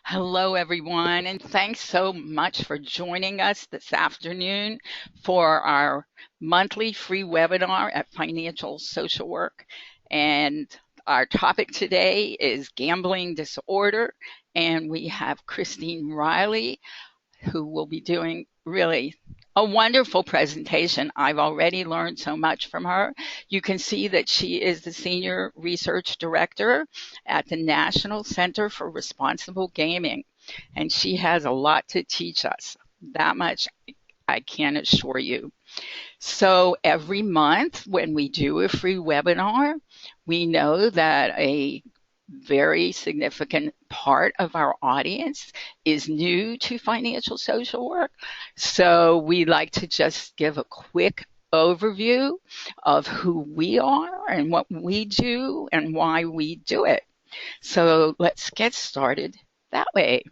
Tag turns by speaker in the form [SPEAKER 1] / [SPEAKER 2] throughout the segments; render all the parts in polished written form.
[SPEAKER 1] Hello, everyone, and thanks so much for joining us this afternoon for our monthly free webinar at Financial Social Work. And our topic today is gambling disorder, and we have Christine Riley, who will be doing really a wonderful presentation. I've already learned so much from her. You can see that she is the Senior Research Director at the National Center for Responsible Gaming, and she has a lot to teach us. That much I can assure you. So every month when we do a free webinar, we know that a very significant part of our audience is new to financial social work. So we like to just give a quick overview of who we are and what we do and why we do it. So let's get started that way.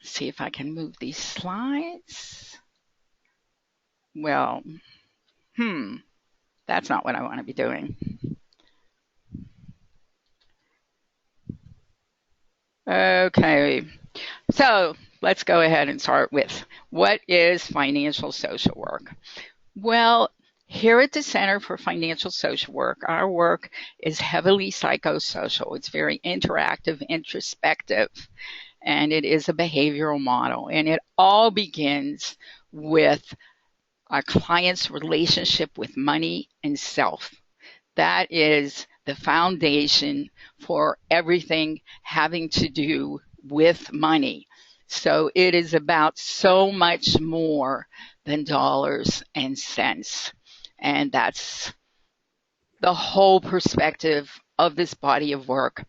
[SPEAKER 1] See if I can move these slides. Well, that's not what I want to be doing. Okay, so let's go ahead and start with what is financial social work? Well, here at the Center for Financial Social Work, our work is heavily psychosocial. It's very interactive, introspective, and it is a behavioral model. And it all begins with our client's relationship with money and self. That is the foundation for everything having to do with money. So it is about so much more than dollars and cents. And that's the whole perspective of this body of work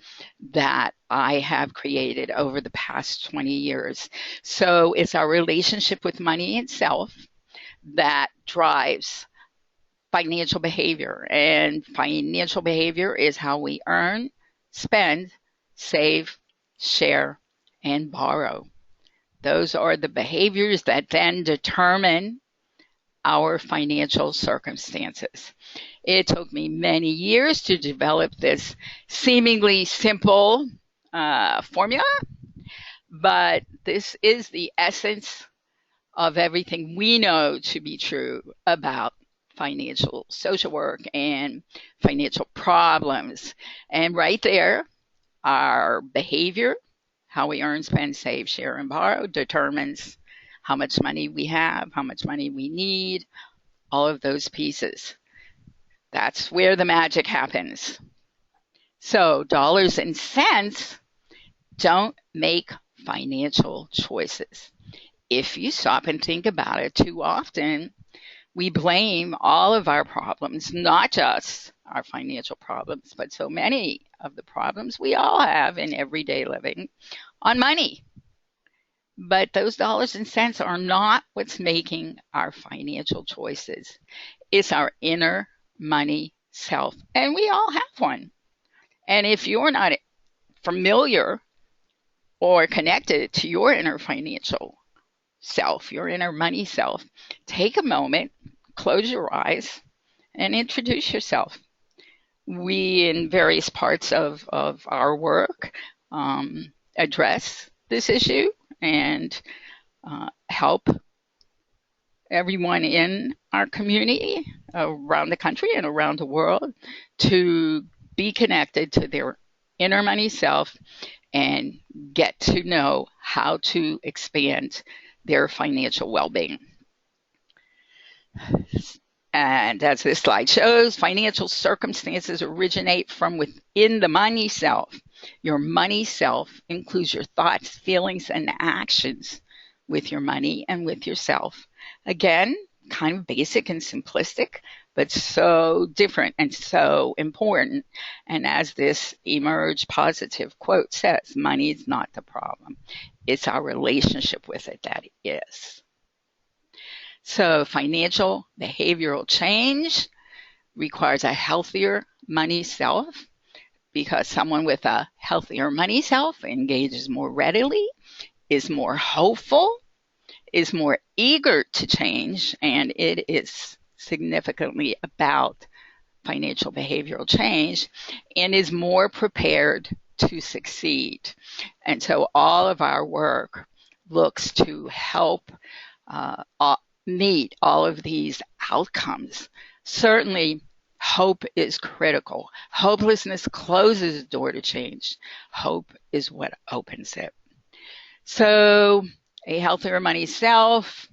[SPEAKER 1] that I have created over the past 20 years. So it's our relationship with money itself that drives financial behavior. And financial behavior is how we earn, spend, save, share, and borrow. Those are the behaviors that then determine our financial circumstances. It took me many years to develop this seemingly simple formula, but this is the essence of everything we know to be true about financial social work and financial problems. And right there, our behavior, how we earn, spend, save, share, and borrow, determines how much money we have, how much money we need, all of those pieces. That's where the magic happens. So dollars and cents don't make financial choices. If you stop and think about it, too often we blame all of our problems, not just our financial problems, but so many of the problems we all have in everyday living, on money. But those dollars and cents are not what's making our financial choices. It's our inner money self, and we all have one. And if you're not familiar or connected to your inner financial self, your inner money self, take a moment, close your eyes, and introduce yourself. We, in various parts of our work, address this issue and help everyone in our community around the country and around the world to be connected to their inner money self and get to know how to expand their financial well-being. And as this slide shows, financial circumstances originate from within the money self. Your money self includes your thoughts, feelings, and actions with your money and with yourself. Again, kind of basic and simplistic, but so different and so important. And as this Emerge Positive quote says, money is not the problem. It's our relationship with it that is. So financial behavioral change requires a healthier money self, because someone with a healthier money self engages more readily, is more hopeful, is more eager to change, and it is significantly about financial behavioral change, and is more prepared to succeed. And so all of our work looks to help meet all of these outcomes. Certainly, hope is critical. Hopelessness closes the door to change. Hope is what opens it. So, a healthier money self.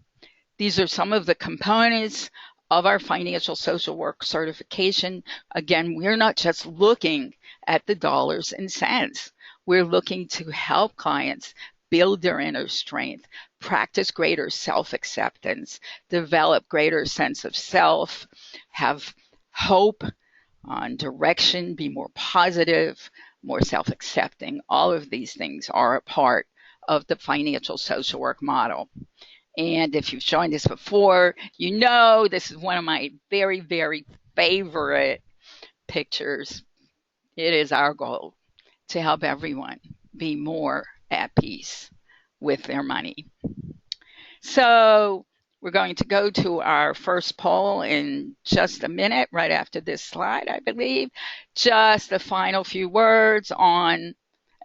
[SPEAKER 1] These are some of the components of our financial social work certification. Again, we're not just looking at the dollars and cents. We're looking to help clients build their inner strength, practice greater self-acceptance, develop greater sense of self, have hope on direction, be more positive, more self-accepting. All of these things are a part of the financial social work model. And if you've joined us before, you know this is one of my very, very favorite pictures. It is our goal to help everyone be more at peace with their money. So we're going to go to our first poll in just a minute, right after this slide, I believe. Just the final few words on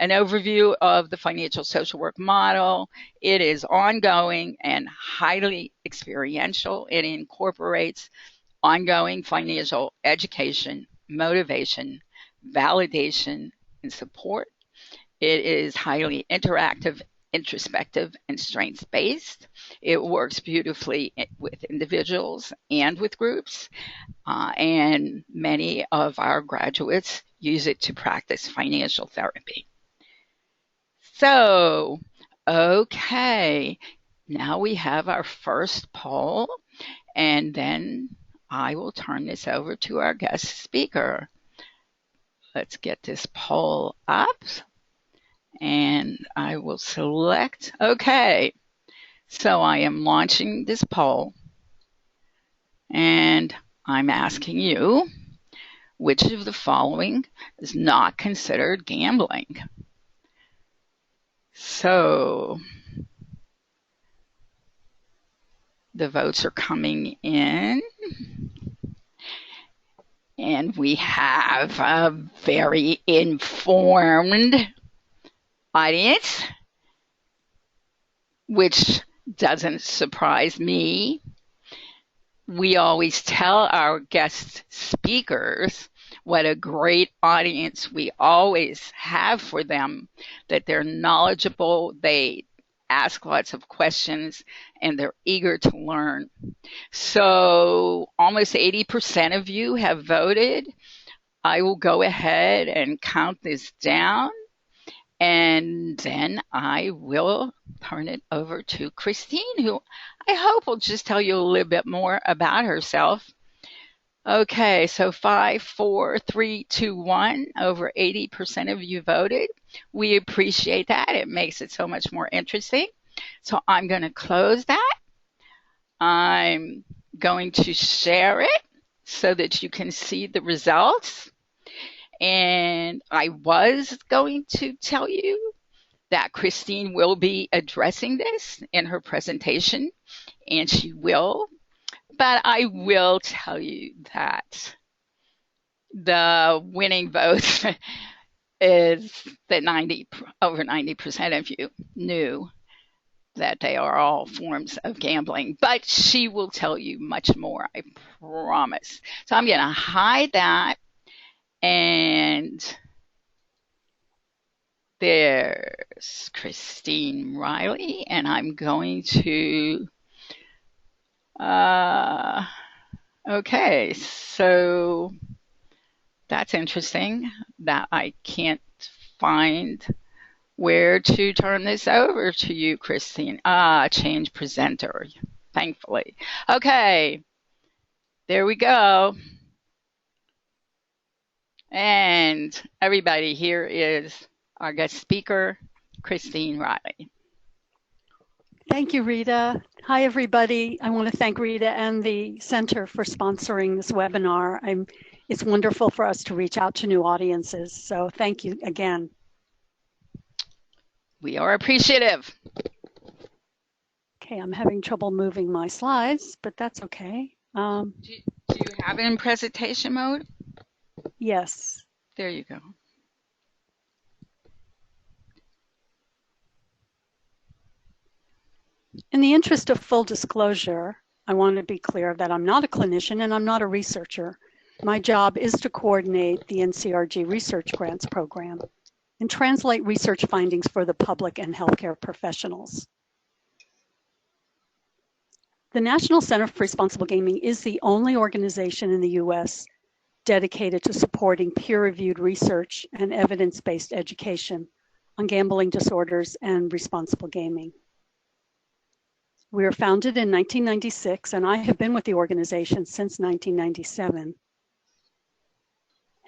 [SPEAKER 1] an overview of the financial social work model. It is ongoing and highly experiential. It incorporates ongoing financial education, motivation, validation, and support. It is highly interactive, introspective, and strengths-based. It works beautifully with individuals and with groups, and many of our graduates use it to practice financial therapy. So, okay, now we have our first poll, and then I will turn this over to our guest speaker. Let's get this poll up, and I will select, okay, so I am launching this poll, and I'm asking you, which of the following is not considered gambling? So the votes are coming in, and we have a very informed audience, which doesn't surprise me. We always tell our guest speakers what a great audience we always have for them, that they're knowledgeable, they ask lots of questions, and they're eager to learn. So almost 80% of you have voted. I will go ahead and count this down, and then I will turn it over to Christine, who I hope will just tell you a little bit more about herself. Okay, so 5, 4, 3, 2, 1. Over 80% of you voted. We appreciate that. It makes it so much more interesting. So I'm going to close that. I'm going to share it so that you can see the results. And I was going to tell you that Christine will be addressing this in her presentation, and she will. But I will tell you that the winning vote is that over 90% of you knew that they are all forms of gambling. But she will tell you much more, I promise. So I'm going to hide that. And there's Christine Riley, and I'm going to, okay, so that's interesting that I can't find where to turn this over to you, Christine. Change presenter, thankfully. Okay, there we go. And everybody, here is our guest speaker, Christine Riley.
[SPEAKER 2] Thank you, Rita. Hi, everybody. I want to thank Rita and the Center for sponsoring this webinar. It's wonderful for us to reach out to new audiences. So thank you again.
[SPEAKER 1] We are appreciative.
[SPEAKER 2] Okay, I'm having trouble moving my slides, but that's okay.
[SPEAKER 1] Do you have it in presentation mode?
[SPEAKER 2] Yes.
[SPEAKER 1] There you go.
[SPEAKER 2] In the interest of full disclosure, I want to be clear that I'm not a clinician and I'm not a researcher. My job is to coordinate the NCRG Research Grants Program and translate research findings for the public and healthcare professionals. The National Center for Responsible Gaming is the only organization in the US dedicated to supporting peer-reviewed research and evidence-based education on gambling disorders and responsible gaming. We were founded in 1996, and I have been with the organization since 1997.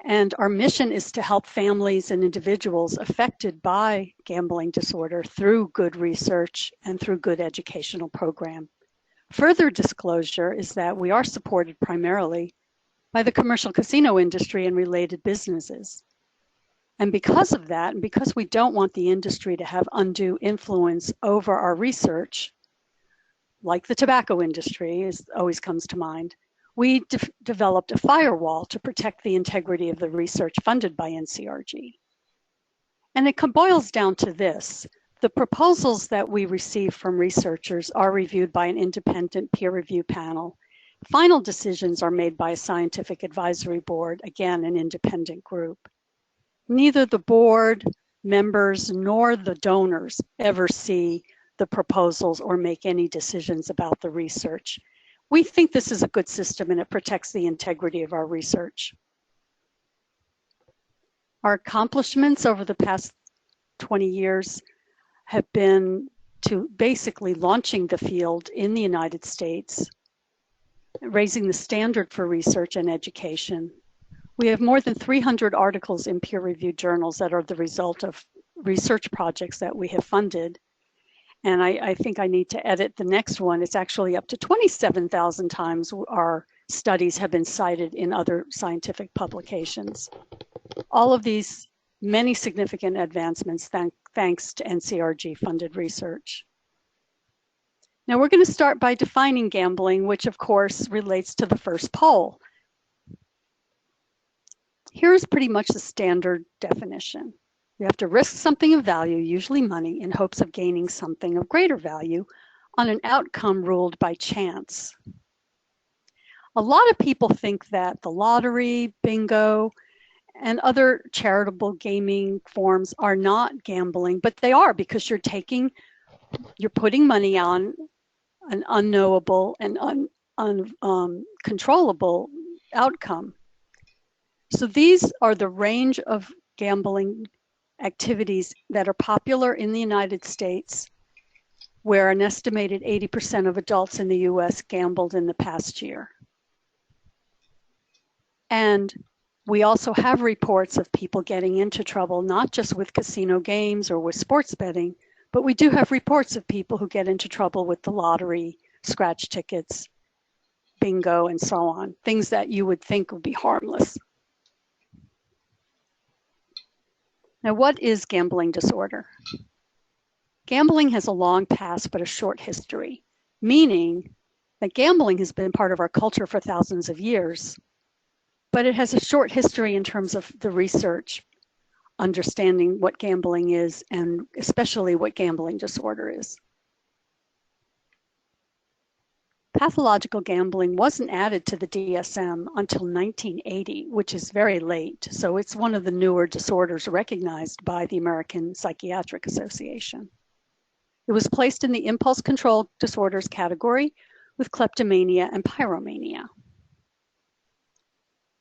[SPEAKER 2] And our mission is to help families and individuals affected by gambling disorder through good research and through good educational program. Further disclosure is that we are supported primarily by the commercial casino industry and related businesses. And because of that, and because we don't want the industry to have undue influence over our research, like the tobacco industry always comes to mind, we developed a firewall to protect the integrity of the research funded by NCRG. And it boils down to this. The proposals that we receive from researchers are reviewed by an independent peer review panel. Final decisions are made by a scientific advisory board, again, an independent group. Neither the board members nor the donors ever see the proposals or make any decisions about the research. We think this is a good system and it protects the integrity of our research. Our accomplishments over the past 20 years have been to basically launching the field in the United States, raising the standard for research and education. We have more than 300 articles in peer-reviewed journals that are the result of research projects that we have funded. And I think I need to edit the next one. It's actually up to 27,000 times our studies have been cited in other scientific publications. All of these many significant advancements thanks to NCRG-funded research. Now we're going to start by defining gambling, which of course relates to the first poll. Here's pretty much the standard definition. You have to risk something of value, usually money, in hopes of gaining something of greater value on an outcome ruled by chance. A lot of people think that the lottery, bingo, and other charitable gaming forms are not gambling, but they are, because you're putting money on an unknowable and uncontrollable outcome. So these are the range of gambling activities that are popular in the United States, where an estimated 80% of adults in the US gambled in the past year. And we also have reports of people getting into trouble, not just with casino games or with sports betting, but we do have reports of people who get into trouble with the lottery, scratch tickets, bingo, and so on, things that you would think would be harmless. Now, what is gambling disorder? Gambling has a long past but a short history, meaning that gambling has been part of our culture for thousands of years, but it has a short history in terms of the research, understanding what gambling is, and especially what gambling disorder is. Pathological gambling wasn't added to the DSM until 1980, which is very late. So it's one of the newer disorders recognized by the American Psychiatric Association. It was placed in the impulse control disorders category with kleptomania and pyromania.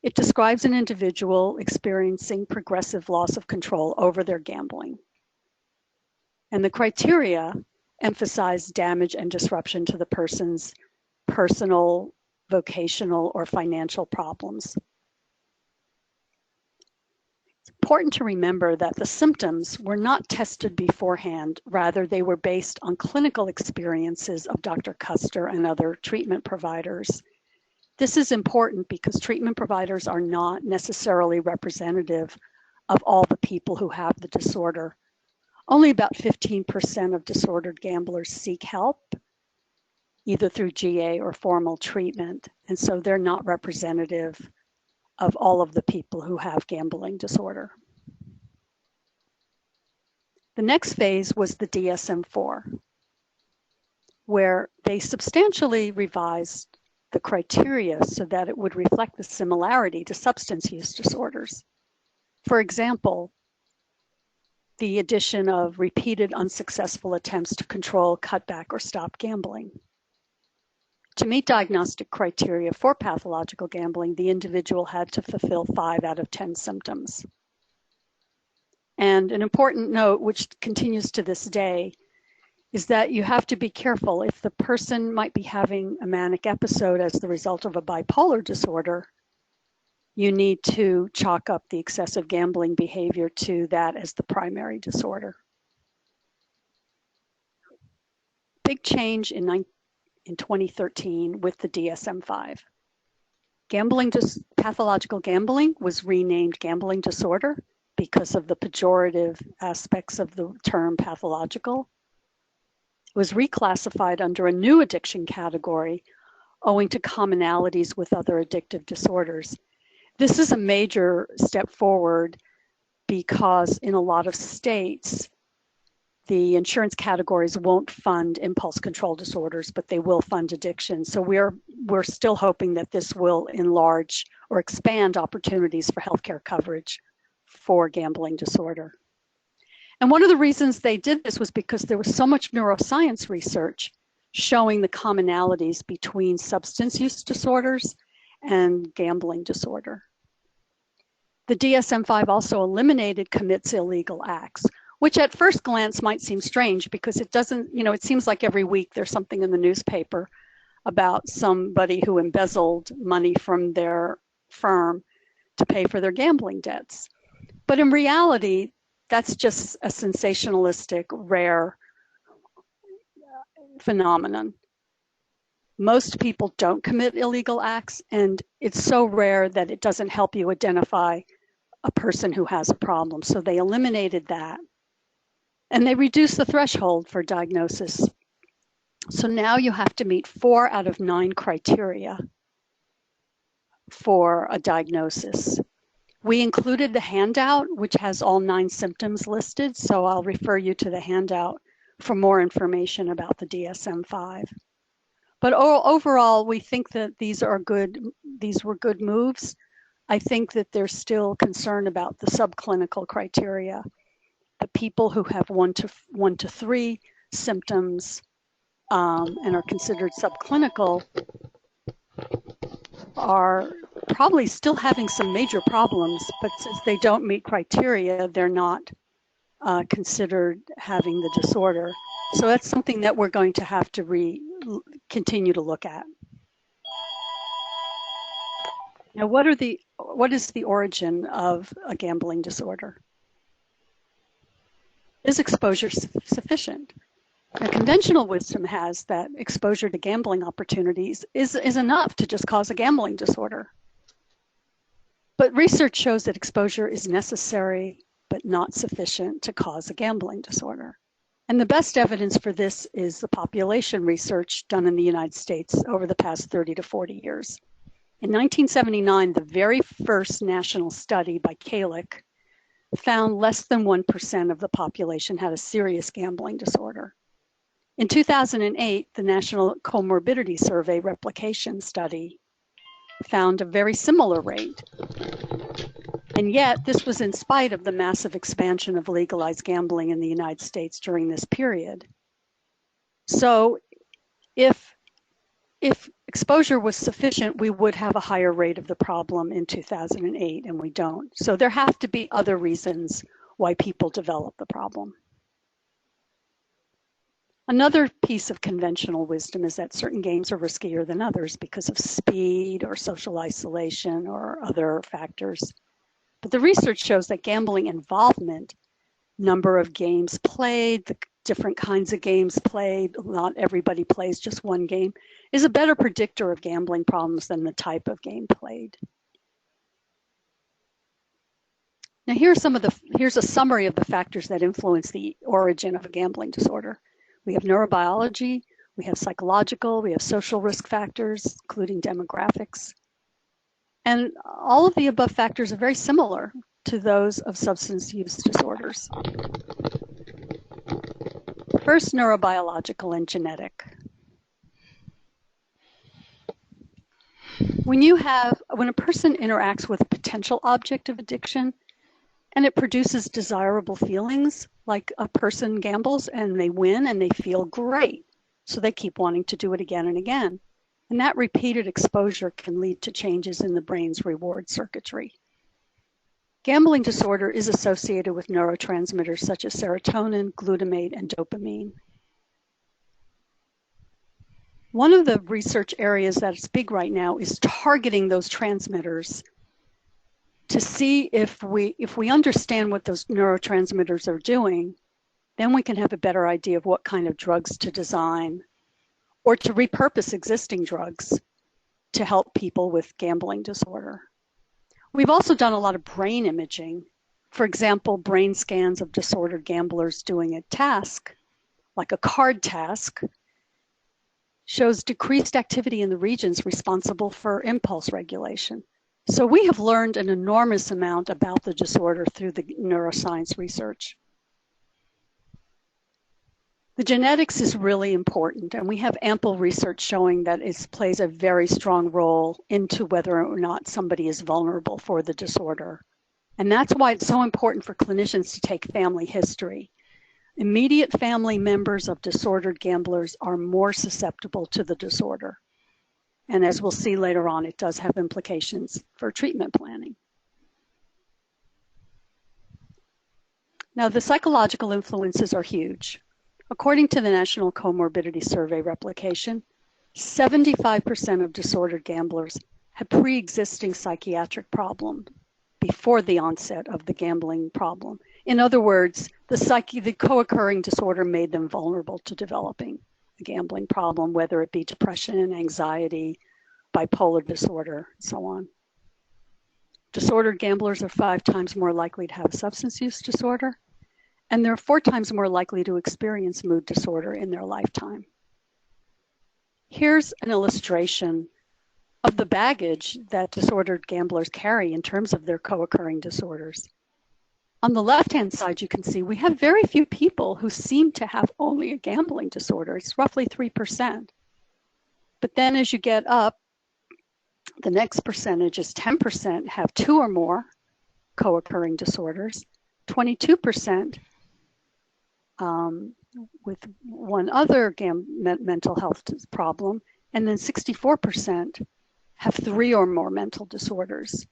[SPEAKER 2] It describes an individual experiencing progressive loss of control over their gambling. And the criteria emphasize damage and disruption to the person's personal, vocational, or financial problems. It's important to remember that the symptoms were not tested beforehand. Rather, they were based on clinical experiences of Dr. Custer and other treatment providers. This is important because treatment providers are not necessarily representative of all the people who have the disorder. Only about 15% of disordered gamblers seek help, either through GA or formal treatment. And so they're not representative of all of the people who have gambling disorder. The next phase was the DSM-4, where they substantially revised the criteria so that it would reflect the similarity to substance use disorders. For example, the addition of repeated unsuccessful attempts to control, cut back, or stop gambling. To meet diagnostic criteria for pathological gambling, the individual had to fulfill 5 out of 10 symptoms. And an important note, which continues to this day, is that you have to be careful. If the person might be having a manic episode as the result of a bipolar disorder, you need to chalk up the excessive gambling behavior to that as the primary disorder. Big change in 2013 with the DSM-5. Pathological gambling was renamed gambling disorder because of the pejorative aspects of the term pathological. It was reclassified under a new addiction category owing to commonalities with other addictive disorders. This is a major step forward because in a lot of states, the insurance categories won't fund impulse control disorders, but they will fund addiction. So we're still hoping that this will enlarge or expand opportunities for healthcare coverage for gambling disorder. And one of the reasons they did this was because there was so much neuroscience research showing the commonalities between substance use disorders and gambling disorder. The DSM-5 also eliminated commits illegal acts, which at first glance might seem strange because it doesn't, it seems like every week there's something in the newspaper about somebody who embezzled money from their firm to pay for their gambling debts. But in reality, that's just a sensationalistic, rare phenomenon. Most people don't commit illegal acts, and it's so rare that it doesn't help you identify a person who has a problem. So they eliminated that. And they reduced the threshold for diagnosis. So now you have to meet 4 out of 9 criteria for a diagnosis. We included the handout, which has all 9 symptoms listed. So I'll refer you to the handout for more information about the DSM-5. But overall, we think that these were good moves. I think that there's still concern about the subclinical criteria. The people who have 1 to 3 symptoms and are considered subclinical are probably still having some major problems, but since they don't meet criteria, they're not considered having the disorder. So that's something that we're going to have to continue to look at. Now, what is the origin of a gambling disorder? Is exposure sufficient? Now, conventional wisdom has that exposure to gambling opportunities is enough to just cause a gambling disorder. But research shows that exposure is necessary but not sufficient to cause a gambling disorder. And the best evidence for this is the population research done in the United States over the past 30 to 40 years. In 1979, the very first national study by Kalick found less than 1% of the population had a serious gambling disorder. In 2008, the National Comorbidity Survey replication study found a very similar rate. And yet, this was in spite of the massive expansion of legalized gambling in the United States during this period. So if exposure was sufficient, we would have a higher rate of the problem in 2008, and we don't. So there have to be other reasons why people develop the problem. Another piece of conventional wisdom is that certain games are riskier than others because of speed or social isolation or other factors. But the research shows that gambling involvement, number of games played, the different kinds of games played, not everybody plays just one game, is a better predictor of gambling problems than the type of game played. Now here's a summary of the factors that influence the origin of a gambling disorder. We have neurobiology, we have psychological, we have social risk factors, including demographics. And all of the above factors are very similar to those of substance use disorders. First, neurobiological and genetic. When a person interacts with a potential object of addiction and it produces desirable feelings, like a person gambles and they win and they feel great, so they keep wanting to do it again and again. And that repeated exposure can lead to changes in the brain's reward circuitry. Gambling disorder is associated with neurotransmitters such as serotonin, glutamate, and dopamine. One of the research areas that's big right now is targeting those transmitters to see if we understand what those neurotransmitters are doing, then we can have a better idea of what kind of drugs to design or to repurpose existing drugs to help people with gambling disorder. We've also done a lot of brain imaging. For example, brain scans of disordered gamblers doing a task, like a card task, shows decreased activity in the regions responsible for impulse regulation. So we have learned an enormous amount about the disorder through the neuroscience research. The genetics is really important, and we have ample research showing that it plays a very strong role into whether or not somebody is vulnerable for the disorder. And that's why it's so important for clinicians to take family history. Immediate family members of disordered gamblers are more susceptible to the disorder. And as we'll see later on, it does have implications for treatment planning. Now, the psychological influences are huge. According to the National Comorbidity Survey replication, 75% of disordered gamblers had pre-existing psychiatric problems before the onset of the gambling problem. In other words, the co-occurring disorder made them vulnerable to developing a gambling problem, whether it be depression, anxiety, bipolar disorder, and so on. Disordered gamblers are 5 times more likely to have a substance use disorder, and they're 4 times more likely to experience mood disorder in their lifetime. Here's an illustration of the baggage that disordered gamblers carry in terms of their co-occurring disorders. On the left-hand side, you can see we have very few people who seem to have only a gambling disorder. It's roughly 3%. But then as you get up, the next percentage is 10% have 2 or more co-occurring disorders, 22% with one other mental health problem, and then 64% have 3 or more mental disorders.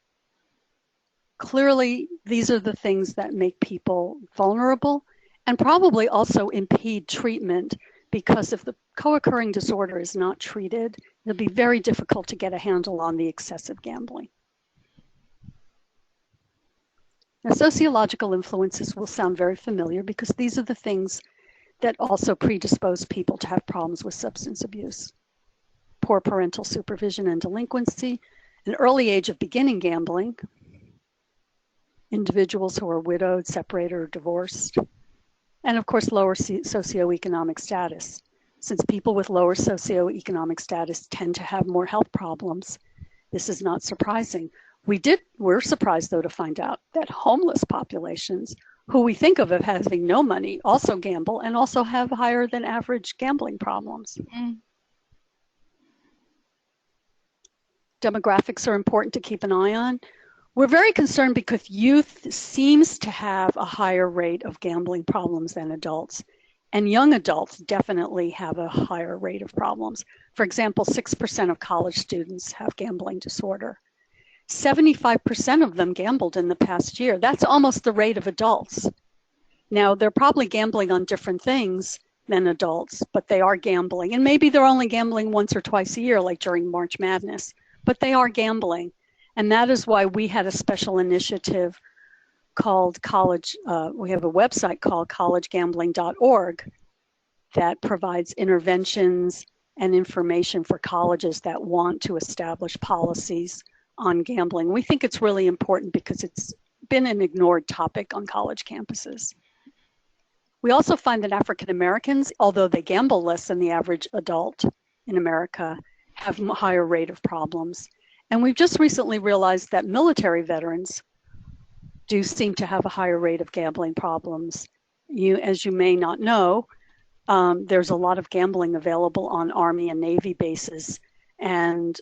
[SPEAKER 2] Clearly, these are the things that make people vulnerable and probably also impede treatment, because if the co-occurring disorder is not treated, it'll be very difficult to get a handle on the excessive gambling. Now, sociological influences will sound very familiar because these are the things that also predispose people to have problems with substance abuse. Poor parental supervision and delinquency, an early age of beginning gambling, individuals who are widowed, separated, or divorced, and of course, lower socioeconomic status. Since people with lower socioeconomic status tend to have more health problems, this is not surprising. We're surprised, though, to find out that homeless populations, who we think of as having no money, also gamble and also have higher than average gambling problems. Demographics are important to keep an eye on. We're very concerned because youth seems to have a higher rate of gambling problems than adults. And young adults definitely have a higher rate of problems. For example, 6% of college students have gambling disorder. 75% of them gambled in the past year. That's almost the rate of adults. Now, they're probably gambling on different things than adults, but they are gambling. And maybe they're only gambling once or twice a year, like during March Madness, but they are gambling. And that is why we had a special initiative called we have a website called collegegambling.org that provides interventions and information for colleges that want to establish policies on gambling. We think it's really important because it's been an ignored topic on college campuses. We also find that African Americans, although they gamble less than the average adult in America, have a higher rate of problems. And we've just recently realized that military veterans do seem to have a higher rate of gambling problems. As you may not know, there's a lot of gambling available on Army and Navy bases. And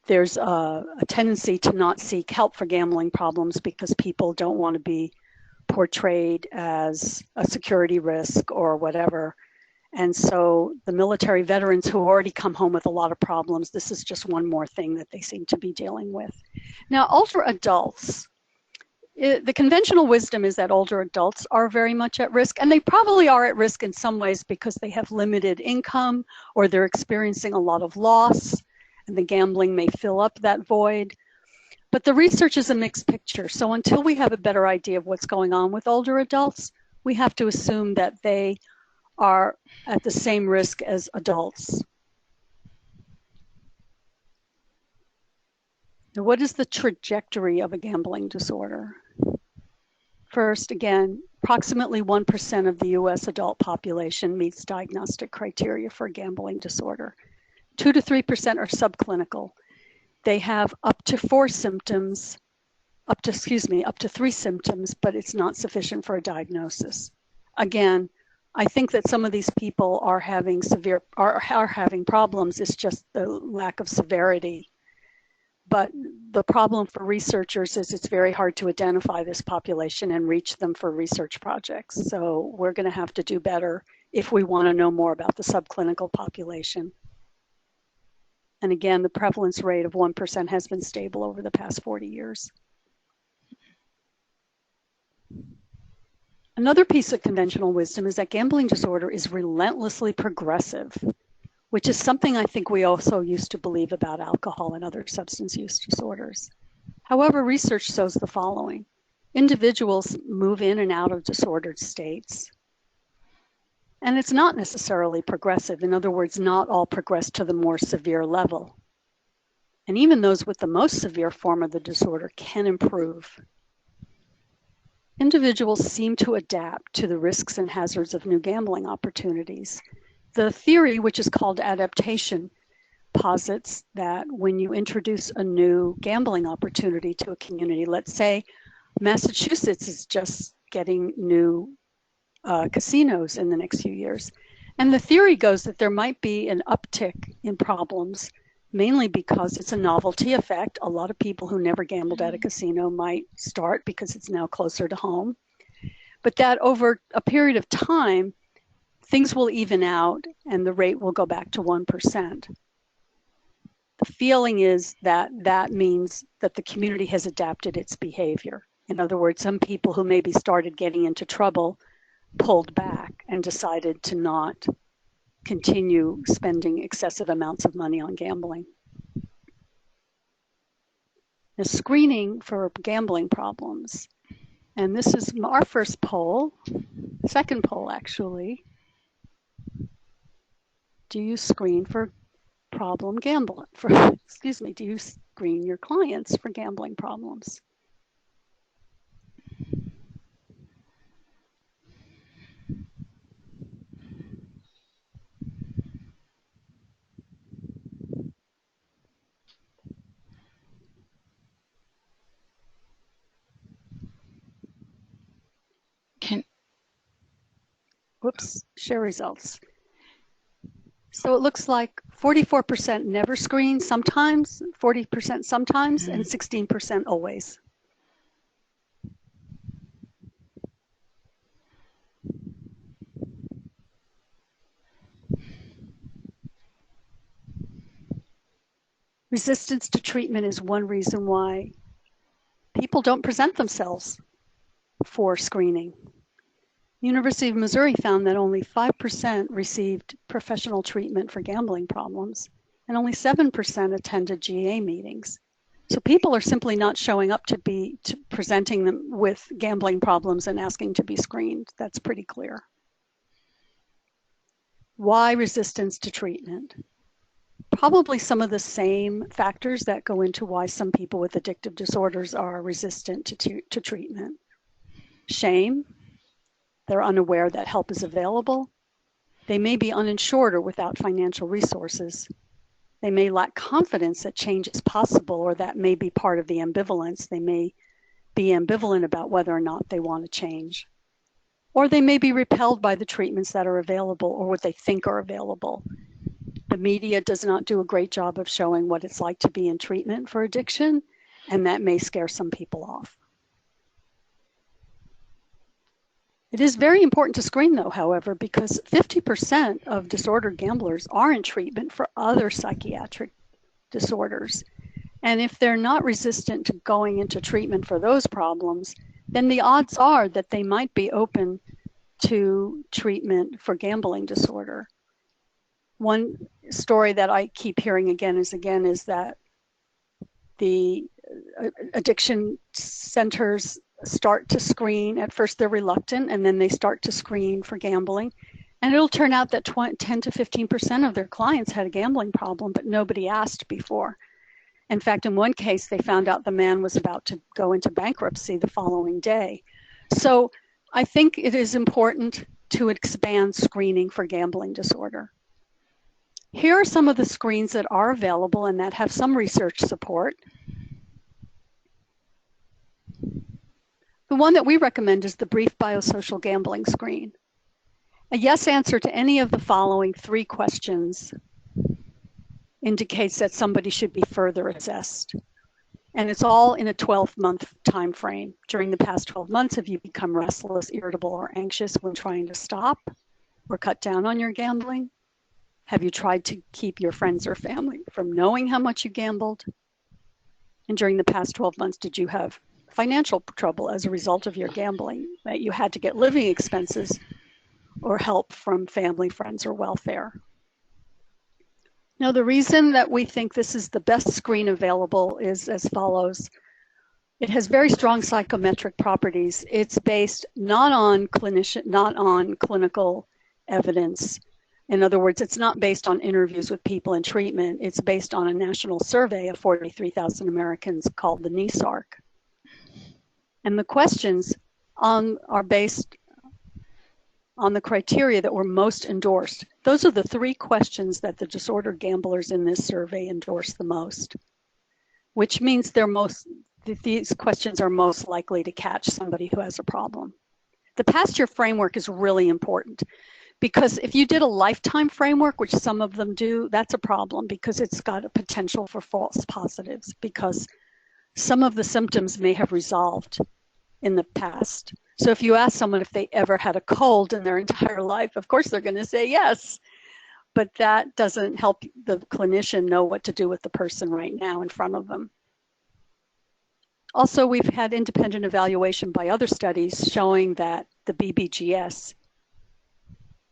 [SPEAKER 2] there's a tendency to not seek help for gambling problems because people don't want to be portrayed as a security risk or whatever. And so the military veterans who already come home with a lot of problems, this is just one more thing that they seem to be dealing with. Now, older adults, the conventional wisdom is that older adults are very much at risk, and they probably are at risk in some ways because they have limited income or they're experiencing a lot of loss, and the gambling may fill up that void. But the research is a mixed picture. So until we have a better idea of what's going on with older adults, we have to assume that they are at the same risk as adults. Now, what is the trajectory of a gambling disorder? First, again, approximately 1% of the US adult population meets diagnostic criteria for a gambling disorder. 2 to 3% are subclinical. They have up to 3 symptoms, but it's not sufficient for a diagnosis. Again, I think that some of these people are having having problems. It's just the lack of severity. But the problem for researchers is it's very hard to identify this population and reach them for research projects. So we're going to have to do better if we want to know more about the subclinical population. And again, the prevalence rate of 1% has been stable over the past 40 years. Another piece of conventional wisdom is that gambling disorder is relentlessly progressive, which is something I think we also used to believe about alcohol and other substance use disorders. However, research shows the following. Individuals move in and out of disordered states, and it's not necessarily progressive. In other words, not all progress to the more severe level. And even those with the most severe form of the disorder can improve. Individuals seem to adapt to the risks and hazards of new gambling opportunities. The theory, which is called adaptation, posits that when you introduce a new gambling opportunity to a community, let's say Massachusetts is just getting new casinos in the next few years. And the theory goes that there might be an uptick in problems, mainly because it's a novelty effect. A lot of people who never gambled at a casino might start because it's now closer to home. But that over a period of time, things will even out and the rate will go back to 1%. The feeling is that that means that the community has adapted its behavior. In other words, some people who maybe started getting into trouble pulled back and decided to not continue spending excessive amounts of money on gambling. The screening for gambling problems. And this is our first poll, second poll actually. Do you screen for problem gambling? Do you screen your clients for gambling problems? Whoops, share results. So it looks like 44% never screen sometimes, 40% sometimes, and 16% always. Resistance to treatment is one reason why people don't present themselves for screening. The University of Missouri found that only 5% received professional treatment for gambling problems, and only 7% attended GA meetings. So people are simply not showing up to presenting them with gambling problems and asking to be screened. That's pretty clear. Why resistance to treatment? Probably some of the same factors that go into why some people with addictive disorders are resistant to treatment. Shame. They're unaware that help is available. They may be uninsured or without financial resources. They may lack confidence that change is possible, or that may be part of the ambivalence. They may be ambivalent about whether or not they want to change. Or they may be repelled by the treatments that are available or what they think are available. The media does not do a great job of showing what it's like to be in treatment for addiction, and that may scare some people off. It is very important to screen, though, however, because 50% of disordered gamblers are in treatment for other psychiatric disorders. And if they're not resistant to going into treatment for those problems, then the odds are that they might be open to treatment for gambling disorder. One story that I keep hearing again is that the addiction centers start to screen. At first they're reluctant, and then they start to screen for gambling. And it'll turn out that 10 to 15% of their clients had a gambling problem, but nobody asked before. In fact, in one case, they found out the man was about to go into bankruptcy the following day. So I think it is important to expand screening for gambling disorder. Here are some of the screens that are available and that have some research support. The one that we recommend is the brief biosocial gambling screen. A yes answer to any of the following 3 questions indicates that somebody should be further assessed. And it's all in a 12-month time frame. During the past 12 months, have you become restless, irritable, or anxious when trying to stop or cut down on your gambling? Have you tried to keep your friends or family from knowing how much you gambled? And during the past 12 months, did you have financial trouble as a result of your gambling, that you had to get living expenses or help from family, friends, or welfare? Now, the reason that we think this is the best screen available is as follows. It has very strong psychometric properties. It's based not on clinical evidence. In other words, it's not based on interviews with people in treatment. It's based on a national survey of 43,000 Americans called the NCRG. And the questions are based on the criteria that were most endorsed. Those are the 3 questions that the disordered gamblers in this survey endorsed the most, which means these questions are most likely to catch somebody who has a problem. The past year framework is really important, because if you did a lifetime framework, which some of them do, that's a problem, because it's got a potential for false positives, because some of the symptoms may have resolved in the past. So if you ask someone if they ever had a cold in their entire life, of course they're going to say yes, but that doesn't help the clinician know what to do with the person right now in front of them. Also, we've had independent evaluation by other studies showing that the BBGS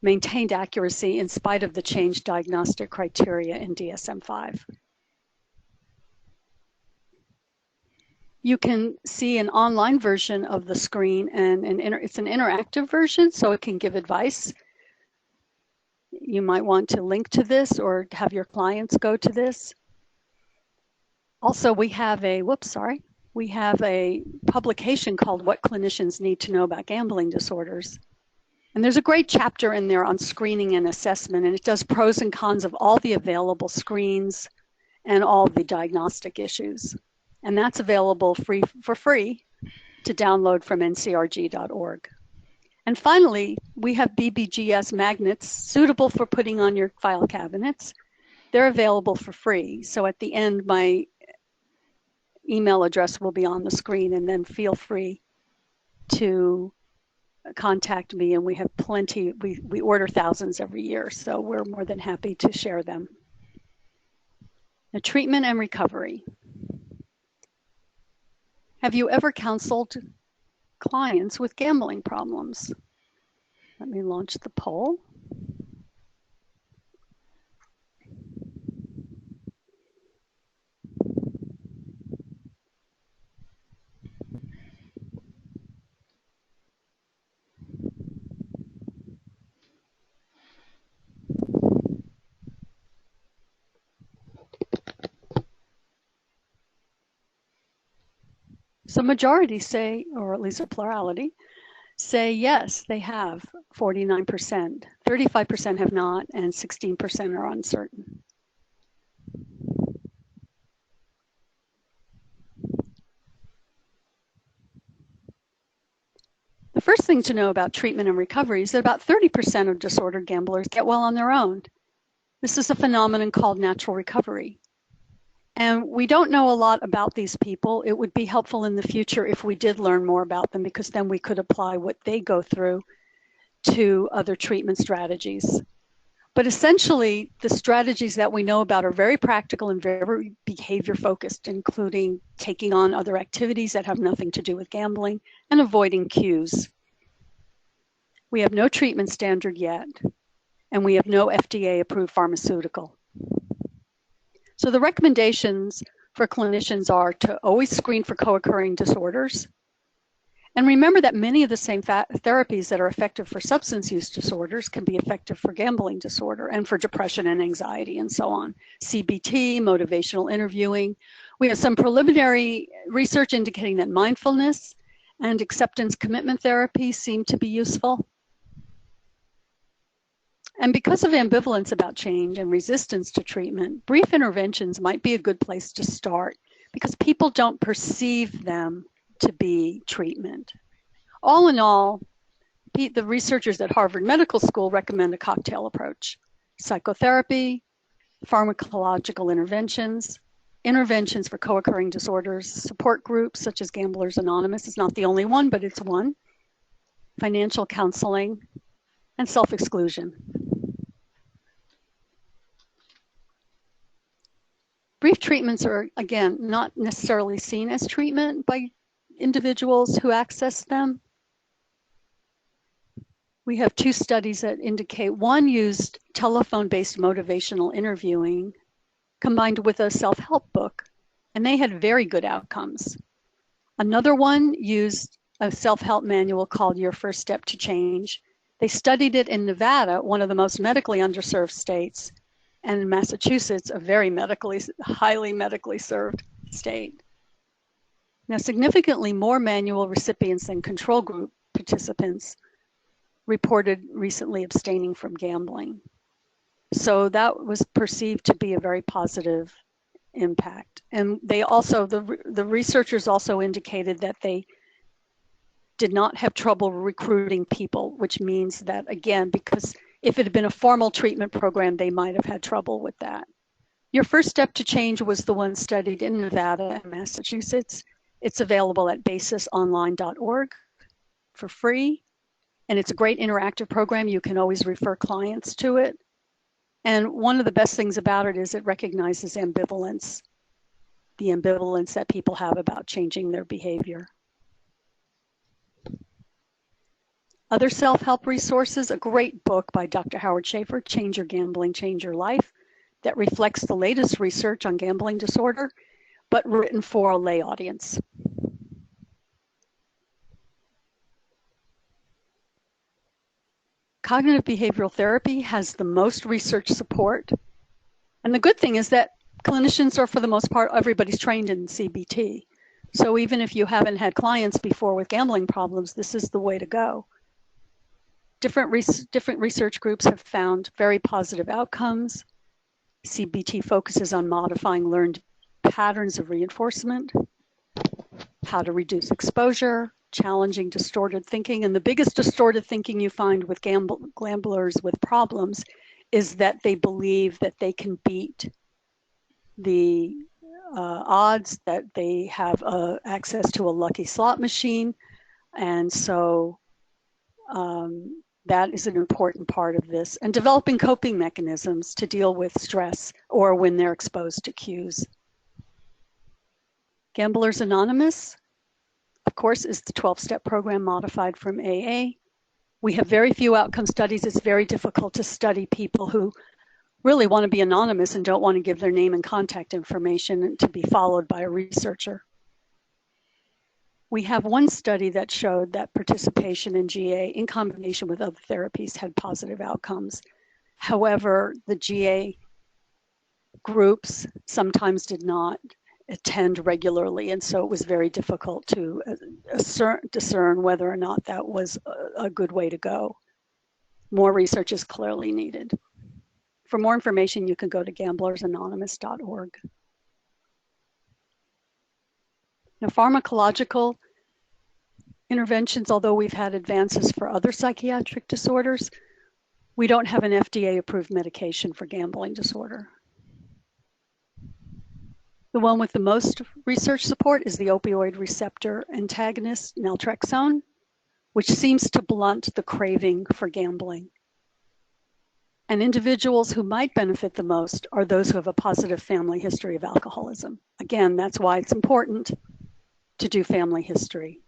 [SPEAKER 2] maintained accuracy in spite of the changed diagnostic criteria in DSM-5. You can see an online version of the screen, and it's an interactive version, so it can give advice. You might want to link to this or have your clients go to this. Also, we have a publication called What Clinicians Need to Know About Gambling Disorders. And there's a great chapter in there on screening and assessment, and it does pros and cons of all the available screens and all the diagnostic issues. And that's available for free to download from ncrg.org. And finally, we have BBGS magnets suitable for putting on your file cabinets. They're available for free. So at the end, my email address will be on the screen, and then feel free to contact me. And we have plenty, we order thousands every year, so we're more than happy to share them. Now, treatment and recovery. Have you ever counseled clients with gambling problems? Let me launch the poll. So majority say, or at least a plurality, say yes, they have, 49%. 35% have not, and 16% are uncertain. The first thing to know about treatment and recovery is that about 30% of disordered gamblers get well on their own. This is a phenomenon called natural recovery. And we don't know a lot about these people. It would be helpful in the future if we did learn more about them, because then we could apply what they go through to other treatment strategies. But essentially, the strategies that we know about are very practical and very behavior focused, including taking on other activities that have nothing to do with gambling and avoiding cues. We have no treatment standard yet, and we have no FDA approved pharmaceutical. So the recommendations for clinicians are to always screen for co-occurring disorders. And remember that many of the same therapies that are effective for substance use disorders can be effective for gambling disorder and for depression and anxiety and so on. CBT, motivational interviewing. We have some preliminary research indicating that mindfulness and acceptance commitment therapy seem to be useful. And because of ambivalence about change and resistance to treatment, brief interventions might be a good place to start because people don't perceive them to be treatment. All in all, the researchers at Harvard Medical School recommend a cocktail approach: psychotherapy, pharmacological interventions, interventions for co-occurring disorders, support groups such as Gamblers Anonymous is not the only one, but it's one, financial counseling, and self-exclusion. Brief treatments are, again, not necessarily seen as treatment by individuals who access them. We have two studies that indicate one used telephone-based motivational interviewing combined with a self-help book, and they had very good outcomes. Another one used a self-help manual called Your First Step to Change. They studied it in Nevada, one of the most medically underserved states, and in Massachusetts, a very highly medically served state. Now, significantly more manual recipients than control group participants reported recently abstaining from gambling. So that was perceived to be a very positive impact. And they also, the researchers also indicated that they did not have trouble recruiting people, which means that, again, because if it had been a formal treatment program, they might have had trouble with that. Your First Step to Change was the one studied in Nevada and Massachusetts. It's available at basisonline.org for free. And it's a great interactive program. You can always refer clients to it. And one of the best things about it is it recognizes ambivalence, the ambivalence that people have about changing their behavior. Other self-help resources, a great book by Dr. Howard Schaefer, Change Your Gambling, Change Your Life, that reflects the latest research on gambling disorder, but written for a lay audience. Cognitive behavioral therapy has the most research support. And the good thing is that clinicians are, for the most part, everybody's trained in CBT. So even if you haven't had clients before with gambling problems, this is the way to go. Different research groups have found very positive outcomes. CBT focuses on modifying learned patterns of reinforcement, how to reduce exposure, challenging distorted thinking. And the biggest distorted thinking you find with gamblers with problems is that they believe that they can beat the odds, that they have access to a lucky slot machine. And so that is an important part of this. And developing coping mechanisms to deal with stress or when they're exposed to cues. Gamblers Anonymous, of course, is the 12-step program modified from AA. We have very few outcome studies. It's very difficult to study people who really want to be anonymous and don't want to give their name and contact information to be followed by a researcher. We have one study that showed that participation in GA in combination with other therapies had positive outcomes. However, the GA groups sometimes did not attend regularly, and so it was very difficult to discern whether or not that was a good way to go. More research is clearly needed. For more information, you can go to gamblersanonymous.org. Now, pharmacological interventions, although we've had advances for other psychiatric disorders, We don't have an FDA-approved medication for gambling disorder. The one with the most research support is the opioid receptor antagonist, naltrexone, which seems to blunt the craving for gambling. And individuals who might benefit the most are those who have a positive family history of alcoholism. Again, that's why it's important to do family history.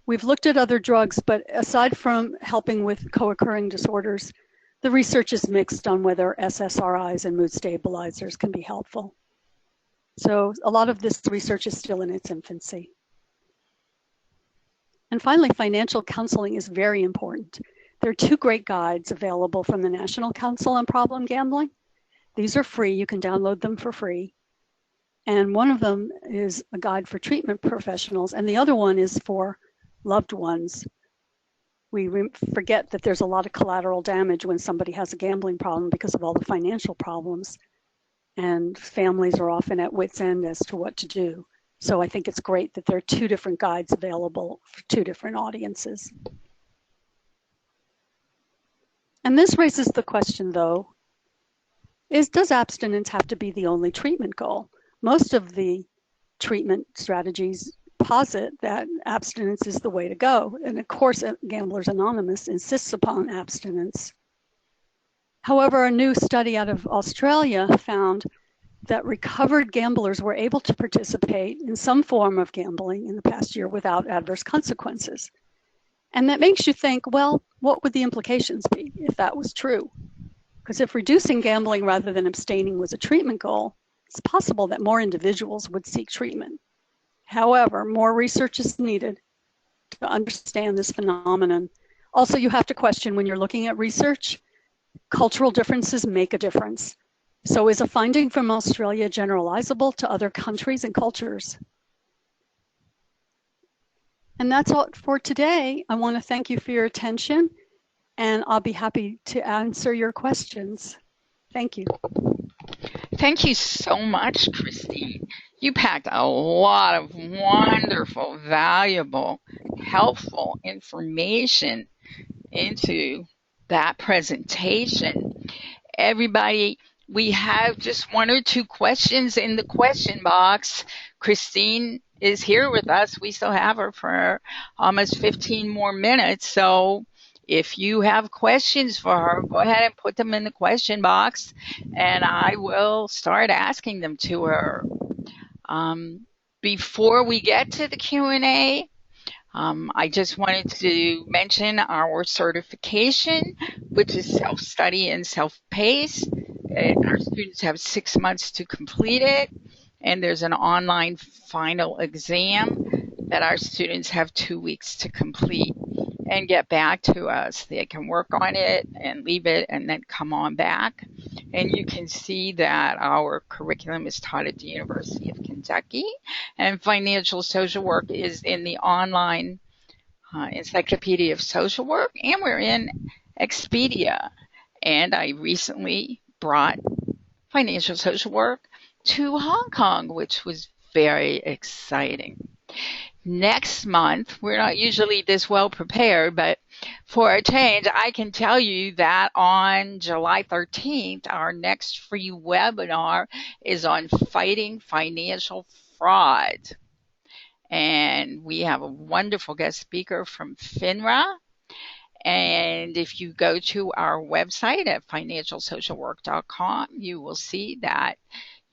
[SPEAKER 2] We've looked at other drugs, but aside from helping with co-occurring disorders, the research is mixed on whether SSRIs and mood stabilizers can be helpful. So a lot of this research is still in its infancy. And finally, financial counseling is very important. There are 2 great guides available from the National Council on Problem Gambling. These are free. You can download them for free. And one of them is a guide for treatment professionals, and the other one is for loved ones. We forget that there's a lot of collateral damage when somebody has a gambling problem because of all the financial problems, and families are often at wit's end as to what to do. So I think it's great that there are 2 different guides available for 2 different audiences. And this raises the question, though, does abstinence have to be the only treatment goal? Most of the treatment strategies posit that abstinence is the way to go. And of course, Gamblers Anonymous insists upon abstinence. However, a new study out of Australia found that recovered gamblers were able to participate in some form of gambling in the past year without adverse consequences. And that makes you think, well, what would the implications be if that was true? Because if reducing gambling rather than abstaining was a treatment goal, it's possible that more individuals would seek treatment. However, more research is needed to understand this phenomenon. Also, you have to question when you're looking at research, cultural differences make a difference. So is a finding from Australia generalizable to other countries and cultures? And that's all for today. I want to thank you for your attention, and I'll be happy to answer your questions. Thank you.
[SPEAKER 1] Thank you so much, Christine. You packed a lot of wonderful, valuable, helpful information into that presentation. Everybody, we have just 1 or 2 questions in the question box. Christine is here with us. We still have her for almost 15 more minutes. So if you have questions for her, go ahead and put them in the question box, and I will start asking them to her. Before we get to the Q&A, I just wanted to mention our certification, which is self-study and self-paced. Our students have 6 months to complete it, and there's an online final exam that our students have 2 weeks to complete and get back to us. They can work on it and leave it and then come on back. And you can see that our curriculum is taught at the University of Kentucky, and financial social work is in the online Encyclopedia of Social Work, and we're in Expedia. And I recently brought financial social work to Hong Kong, which was very exciting. Next month, we're not usually this well prepared, but for a change, I can tell you that on July 13th, our next free webinar is on fighting financial fraud. And we have a wonderful guest speaker from FINRA. And if you go to our website at financialsocialwork.com, you will see that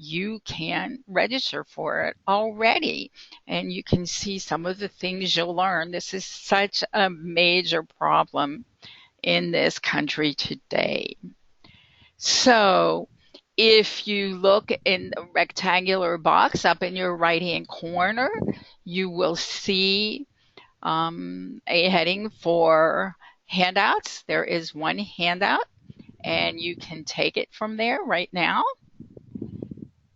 [SPEAKER 1] you can register for it already, and you can see some of the things you'll learn. This is such a major problem in this country today. So if you look in the rectangular box up in your right-hand corner, you will see a heading for handouts. There is one handout, and you can take it from there right now.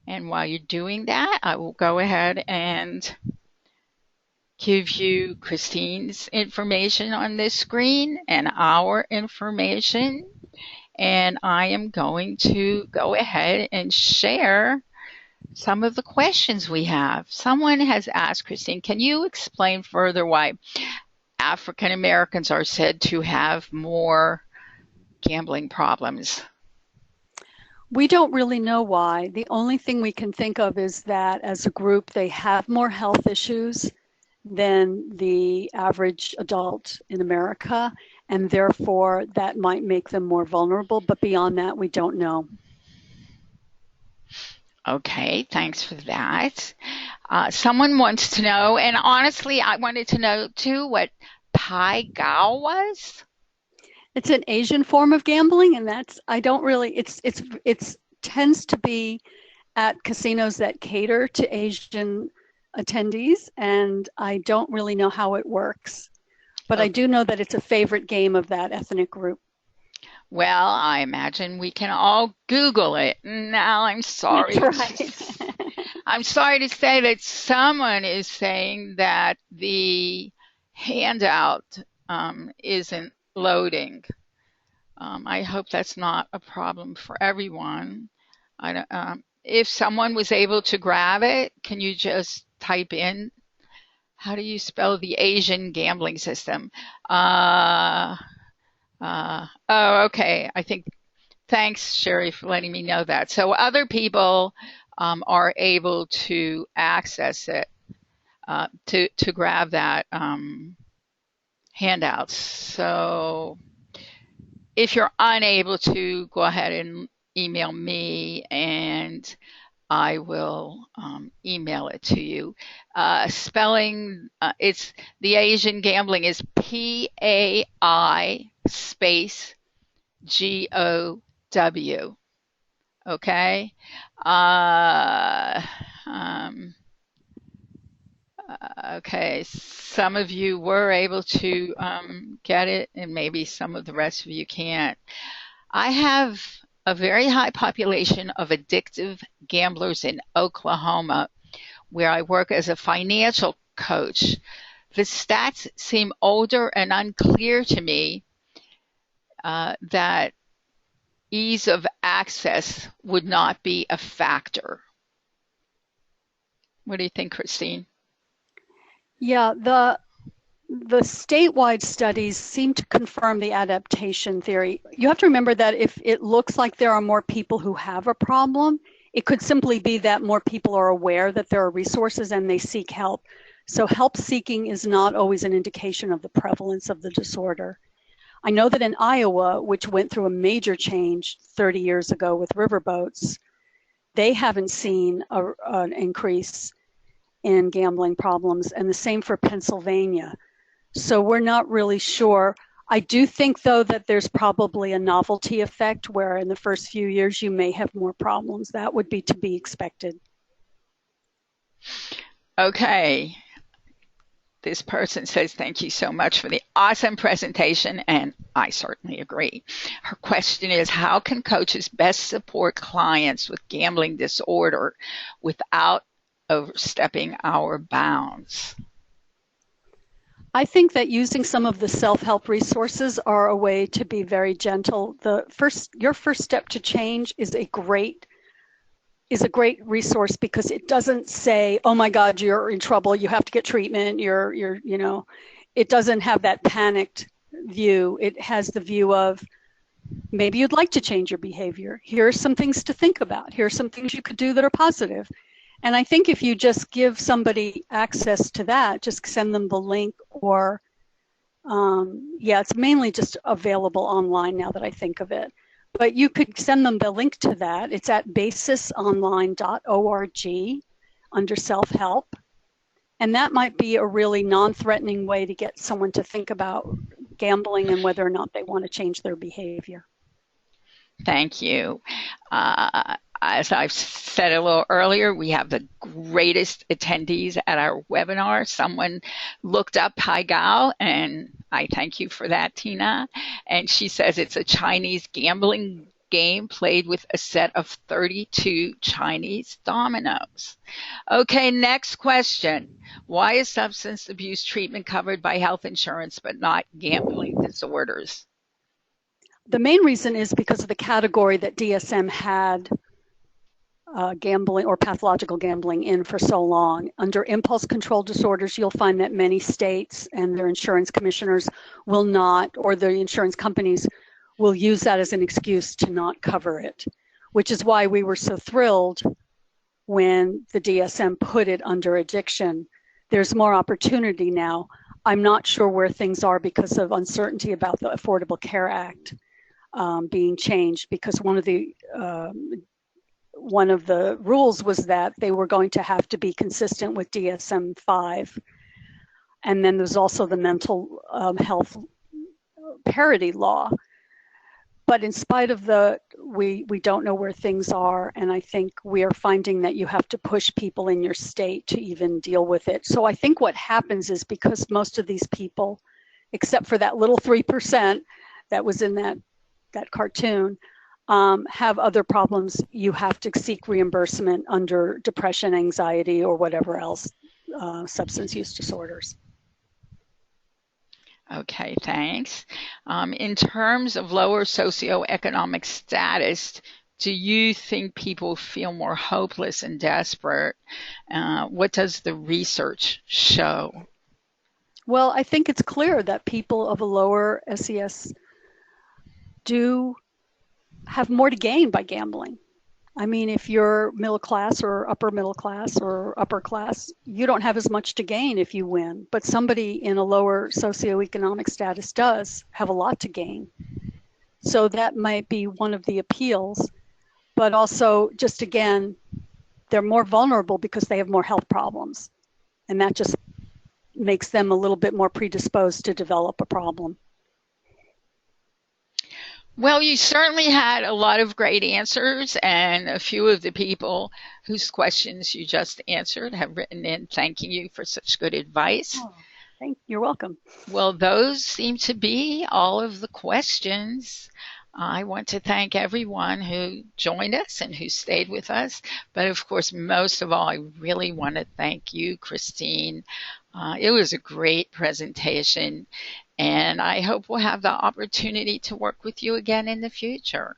[SPEAKER 1] And while you're doing that, I will go ahead and give you Christine's information on this screen and our information. And I am going to go ahead and share some of the questions we have. Someone has asked, Christine, can you explain further why African Americans are said to have more gambling problems?
[SPEAKER 2] We don't really know why. The only thing we can think of is that as a group, they have more health issues than the average adult in America, and therefore that might make them more vulnerable. But beyond that, we don't know.
[SPEAKER 1] Okay, thanks for that. Someone wants to know, and honestly, I wanted to know too, what Pai Gao was.
[SPEAKER 2] It's an Asian form of gambling, and that's, I don't really, it's tends to be at casinos that cater to Asian attendees, and I don't really know how it works. But I do know that it's a favorite game of that ethnic group.
[SPEAKER 1] Well, I imagine we can all Google it. Now, I'm sorry.
[SPEAKER 2] Right.
[SPEAKER 1] I'm sorry to say that someone is saying that the handout isn't loading. I hope that's not a problem for everyone. If someone was able to grab it, can you just type in, how do you spell the Asian gambling system? Oh, okay. I think, thanks, Sherry, for letting me know that. So other people are able to access it, to grab that handout. So if you're unable to, go ahead and email me and I will email it to you. Spelling, it's the Asian gambling is PAI space GOW. Okay. Okay, some of you were able to get it, and maybe some of the rest of you can't. I have a very high population of addictive gamblers in Oklahoma, where I work as a financial coach. The stats seem older and unclear to me, that ease of access would not be a factor. What do you think, Christine?
[SPEAKER 2] Yeah, the statewide studies seem to confirm the adaptation theory. You have to remember that if it looks like there are more people who have a problem, it could simply be that more people are aware that there are resources and they seek help. So help seeking is not always an indication of the prevalence of the disorder. I know that in Iowa, which went through a major change 30 years ago with riverboats, they haven't seen an increase in gambling problems, and the same for Pennsylvania. So we're not really sure. I do think, though, that there's probably a novelty effect where in the first few years you may have more problems. That would be to be expected.
[SPEAKER 1] Okay. This person says, thank you so much for the awesome presentation, and I certainly agree. Her question is, how can coaches best support clients with gambling disorder without overstepping our bounds?
[SPEAKER 2] I think that using some of the self-help resources are a way to be very gentle. Your first step to change is a great resource because it doesn't say, oh my God, you're in trouble, you have to get treatment, it doesn't have that panicked view. It has the view of, maybe you'd like to change your behavior. Here are some things to think about. Here are some things you could do that are positive. And I think if you just give somebody access to that, just send them the link or, it's mainly just available online now that I think of it. But you could send them the link to that. It's at basisonline.org under self-help. And that might be a really non-threatening way to get someone to think about gambling and whether or not they want to change their behavior.
[SPEAKER 1] Thank you. As I've said a little earlier, we have the greatest attendees at our webinar. Someone looked up Pai Gao, and I thank you for that, Tina. And she says it's a Chinese gambling game played with a set of 32 Chinese dominoes. Okay, next question. Why is substance abuse treatment covered by health insurance but not gambling disorders?
[SPEAKER 2] The main reason is because of the category that DSM had gambling or pathological gambling in for so long. Under impulse control disorders, you'll find that many states and their insurance commissioners will not, or the insurance companies will use that as an excuse to not cover it, which is why we were so thrilled when the DSM put it under addiction. There's more opportunity now. I'm not sure where things are because of uncertainty about the Affordable Care Act being changed, because one of the rules was that they were going to have to be consistent with DSM-5. And then there's also the mental health parity law. But in spite of we don't know where things are, and I think we are finding that you have to push people in your state to even deal with it. So I think what happens is, because most of these people, except for that little 3% that was in that cartoon, have other problems, you have to seek reimbursement under depression, anxiety, or whatever else, substance use disorders.
[SPEAKER 1] Okay, thanks. In terms of lower socioeconomic status, do you think people feel more hopeless and desperate? What does the research show?
[SPEAKER 2] Well, I think it's clear that people of a lower SES do have more to gain by gambling. I mean, if you're middle class or upper middle class or upper class, you don't have as much to gain if you win. But somebody in a lower socioeconomic status does have a lot to gain. So that might be one of the appeals. But also, just again, they're more vulnerable because they have more health problems. And that just makes them a little bit more predisposed to develop a problem.
[SPEAKER 1] Well, you certainly had a lot of great answers, and a few of the people whose questions you just answered have written in thanking you for such good advice.
[SPEAKER 2] Oh, you're welcome.
[SPEAKER 1] Well, those seem to be all of the questions. I want to thank everyone who joined us and who stayed with us. But of course, most of all, I really want to thank you, Christine. It was a great presentation, and I hope we'll have the opportunity to work with you again in the future.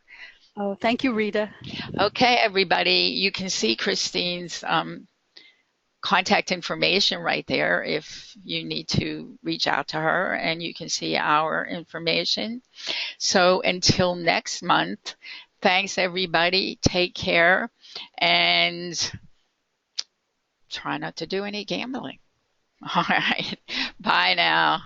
[SPEAKER 2] Oh, thank you, Rita.
[SPEAKER 1] Okay, everybody, you can see Christine's contact information right there if you need to reach out to her, and you can see our information. So until next month, thanks everybody. Take care and try not to do any gambling. All right. Bye now.